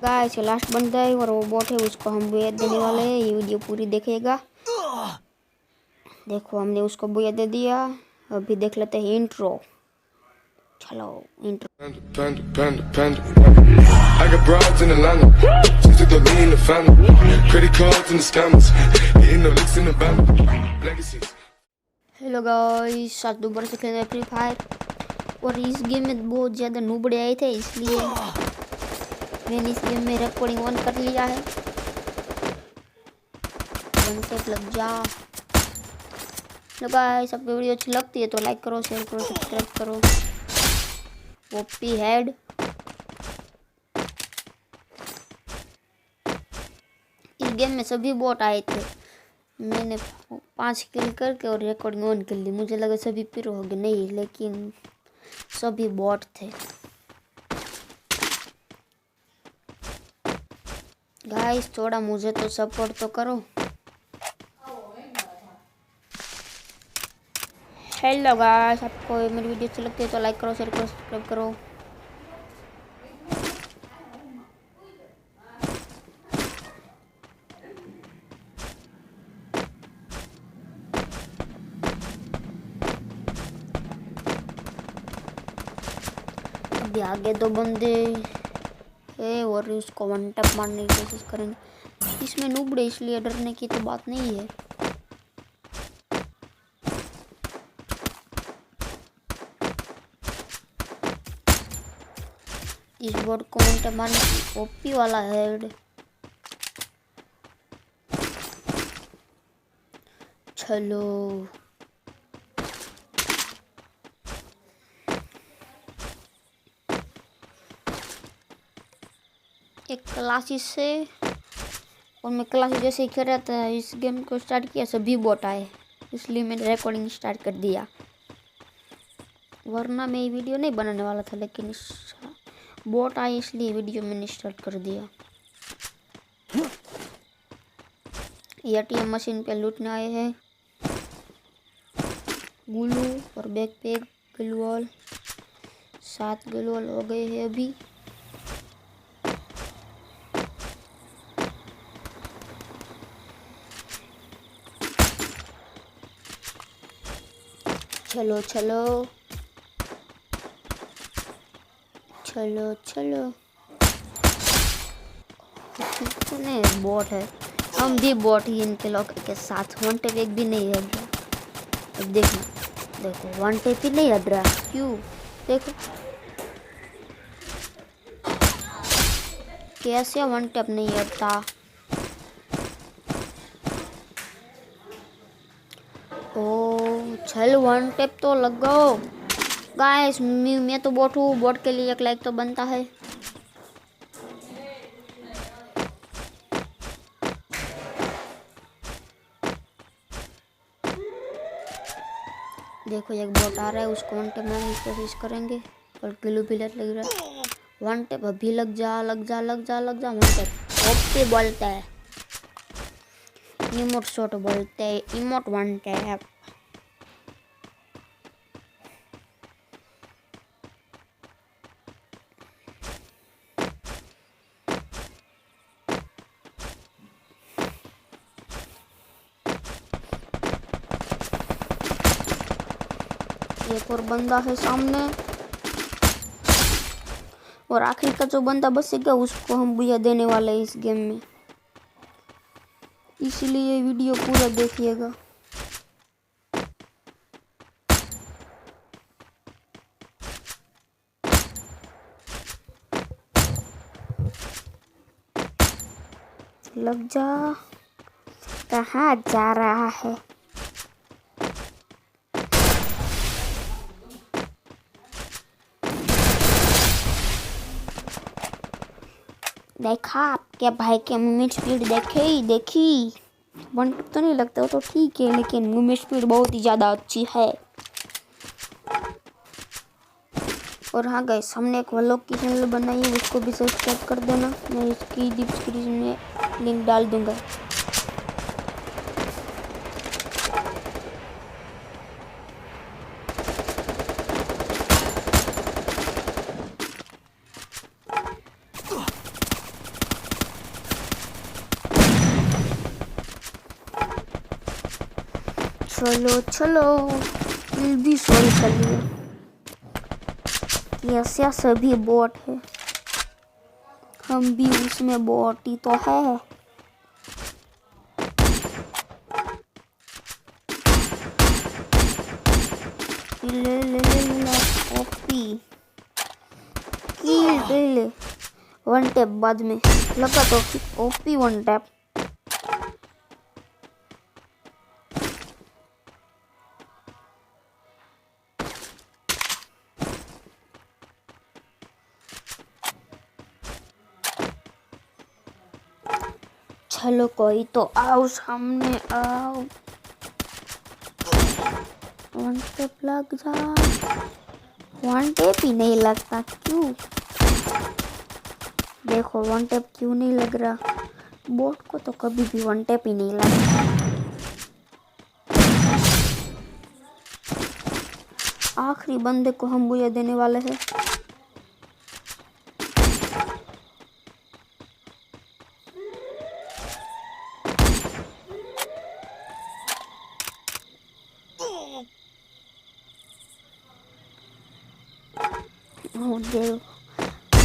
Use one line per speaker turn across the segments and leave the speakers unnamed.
Guys ये last बंदा है और वो बॉट है, उसको हम बुया देने वाले हैं। ये वीडियो पूरी देखेगा। देखो हमने उसको बुया दे दिया। अभी देख लेते हैं इंट्रो। चलो intro. I got broads in Atlanta, just took the lean in the family, credit cards and the scammers, hitting the licks in the band, legacies. Hello guys, आज दोबारा से खेल रहे हैं फ्री फायर और इस गेम में बहुत ज़्यादा नूबड़े आए थे, इसलिए मैंने इस गेम में रिकॉर्डिंग ऑन कर लिया है। लग जा। हेलो गाइस, आपको वीडियो अच्छी लगती है तो लाइक करो, शेयर करो, सब्सक्राइब करो। ओपी हेड इस गेम में सभी बॉट आए थे। मैंने 5 किल करके और रिकॉर्डिंग ऑन कर ली। मुझे लगा सभी प्रो हो गए, नहीं, लेकिन सभी बॉट थे। गाइस थोड़ा मुझे तो सपोर्ट तो करो। हेलो गाइस, आपको मेरी वीडियो अच्छी लगती है तो लाइक करो, शेयर करो, सब्सक्राइब करो। अभी आगे 2 बंदे है और उसको वन टैप मारने की कोशिश करेंगे। इसमें नूबड़े, इसलिए डरने की तो बात नहीं है। इस बोर्ड को वन टैप मारने की ओपी वाला हेड। चलो एक क्लासेस से और मैं क्लासेस जैसे ही खेल रहा था, इस गेम को स्टार्ट किया, सभी बॉट आए, इसलिए मैंने रिकॉर्डिंग स्टार्ट कर दिया। वरना मैं ये वीडियो नहीं बनाने वाला था, लेकिन बॉट आए इसलिए वीडियो मैंने स्टार्ट कर दिया। ये ATM मशीन पे लूटने आए हैं। गुलू और बैकपैक ग्लूवॉल, 7 ग्लूवॉल हो गए हैं अभी। चलो चलो चलो चलो, कितने बॉट है। हम भी बॉट ही इनके लोग के साथ। वन टेप एक भी नहीं है। अब देखो देखो, वन टेप ही नहीं हट रहा। क्यों? देखो कैसे वन टेप नहीं हटता। ओ चल, वन टेप तो लगाओ गाइस। मैं तो बॉट हूँ, बॉट के लिए एक लाइक तो बनता है। देखो एक बॉट आ रहा है, उसको वन टेप मारने की कोशिश करेंगे और ग्लू भी लग रहा है। वन टेप अभी लग जा लग जा लग जा लग जा। वन टेप ओपी बोलते हैं, इमोट शॉट बोलते हैं, इमोट वन टेप। एक और बंदा है सामने और आखिरी का जो बंदा बचेगा उसको हम बुया देने वाले हैं इस गेम में, इसलिए वीडियो पूरा देखिएगा। लग जा। कहाँ जा रहा है? देखा आपके भाई के मूवमेंट स्पीड देखी। वन टैप तो नहीं लगता, वो तो ठीक है, लेकिन मूवमेंट स्पीड बहुत ही ज़्यादा अच्छी है। और हाँ गाइस, हमने एक व्लॉग की चैनल बनाई है, उसको भी सब्सक्राइब कर देना। मैं इसकी डिस्क्रिप्शन में लिंक डाल दूंगा।
चलो चलो, किल भी सॉल्व कर लिया। कैसे सभी बॉट है, हम भी उसमें बॉट ही तो है। ले ले ले ले ओपी किल ले। वन टैप बाद में लगा तो ओपी वन टैप। चलो कोई तो आओ, सामने आओ। वन टैप लग जा। वन टैप ही नहीं लगता क्यों? देखो वन टैप क्यों नहीं लग रहा? बोट को तो कभी भी वन टैप ही नहीं लगता। आखिरी बंदे को हम बुया देने वाले हैं।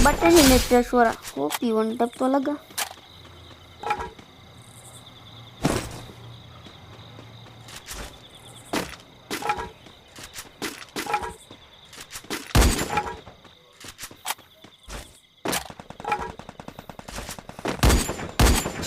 बटन ही नहीं प्रेस हो रहा। ओपी वन टैप तो लगा।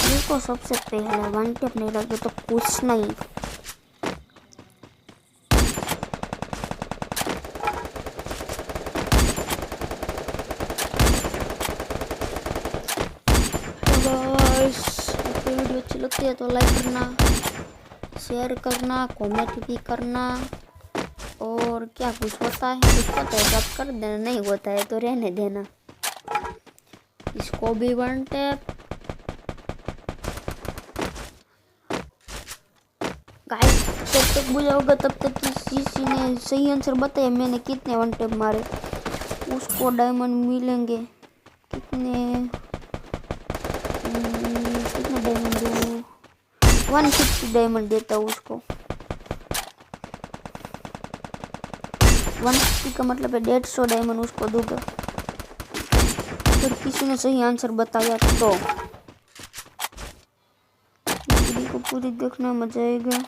देखो सबसे पहले वन टैप नहीं लगे तो कुछ नहीं। वीडियो अच्छी लगती है तो लाइक करना, शेयर करना, कमेंट भी करना। और क्या कुछ होता है, कुछ होता है तो आप कर देना, नहीं होता है तो रहने देना। इसको भी वन टैप। गाइस जब तक बुझाओगा तब तक किसी ने सही आंसर बताया मैंने कितने वन टैप मारे, उसको डायमंड मिलेंगे। कितने डायमंड दूँ? 150 डायमंड देता हूँ उसको। 150 का मतलब है 150 डायमंड उसको दूंगा फिर किसी ने सही आंसर बताया तो। वीडियो को पूरी देखना, मजा आएगा।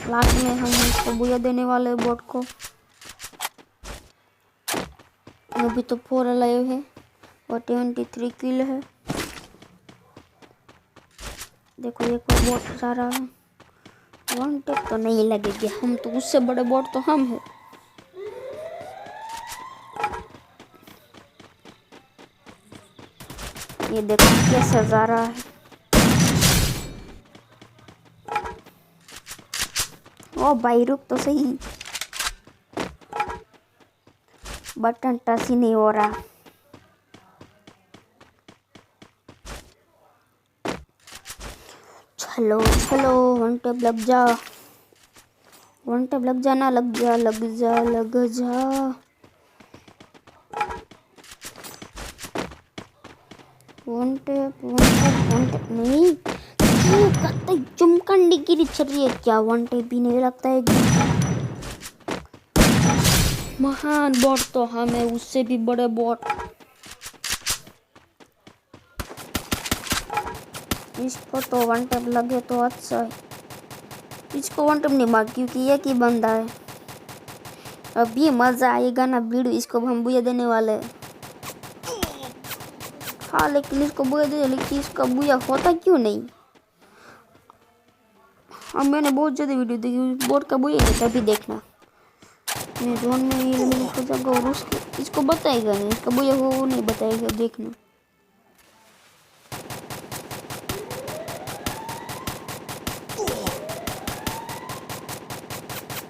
लास्ट में हम इसको बुया देने वाले हैं बॉट को। अभी तो 4 अलाइव है और 23 किल है। देखो ये कोई बॉट जा रहा है। वन टैप तो नहीं लगेगी, हम तो उससे बड़े बॉट तो हम हैं। ये देखो कैसे जा रहा है। ओ भाई रुक तो सही, बटन टच ही नहीं हो रहा। चलो चलो वन टैप लग जा, वन टैप लग जाना, लग जा लग जा लग जा। वन टैप नहीं, कतई चुमकंडी गिरी चल रही है क्या? वन टैप भी नहीं लगता है। महान बॉट तो हमें, उससे भी बड़े बॉट। इसको तो वन टैप लगे तो अच्छा है। इसको वन टैप नहीं मार क्योंकि एक ही बंदा है। अभी मजा आएगा ना वीडियो, इसको हम बुया देने वाले हैं। हाँ लेकिन इसको बुया दे, लेकिन इसका बुया होता क्यों नहीं? अब मैंने बहुत ज़्यादा वीडियो देखी, बोर्ड का बुया नहीं, तभी देखना। मैं जोन में एलिमिनेट हो जाऊंगा और उसको इसको बताएगा नहीं, इसका बुया हो वो नहीं बताएगा, देखना।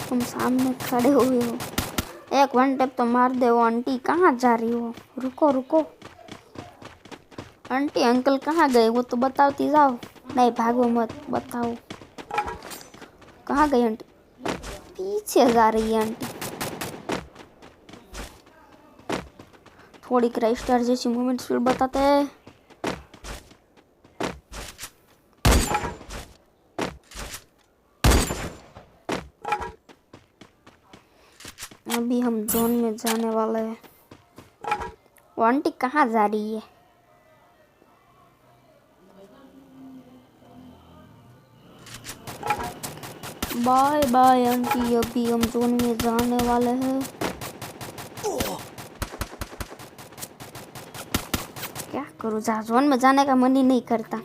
तुम सामने खड़े हुए हो, एक वन टैप तो मार दे। वो आंटी कहाँ जा रही हो? रुको रुको, आंटी अंकल कहाँ गए वो तो बताती जाओ। नहीं भागो मत, बताओ कहाँ गई आंटी? पीछे जा रही है आंटी। थोड़ी क्राई स्टार जैसी मूवमेंट्स फिर बताते हैं। अभी हम जोन में जाने वाले हैं। वो आंटी कहाँ जा रही है? बाय बाय आंटी, अभी हम जोन में जाने वाले हैं। क्या करूँ, जहाँ जोन में जाने का मन ही नहीं करता।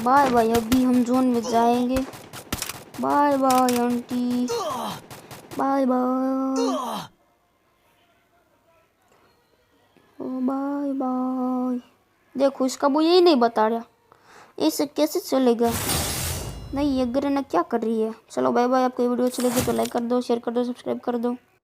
बाय बाय, अभी हम जोन में जाएंगे। Bye bye aunty, bye bye, bye bye. देखो इसका वो यही नहीं बता रहा, ऐसे कैसे चलेगा? नहीं, ये ग्रेना क्या कर रही है? चलो बाय बाय। आपको ये वीडियो अच्छी लगी तो लाइक कर दो, शेयर कर दो, सब्सक्राइब कर दो।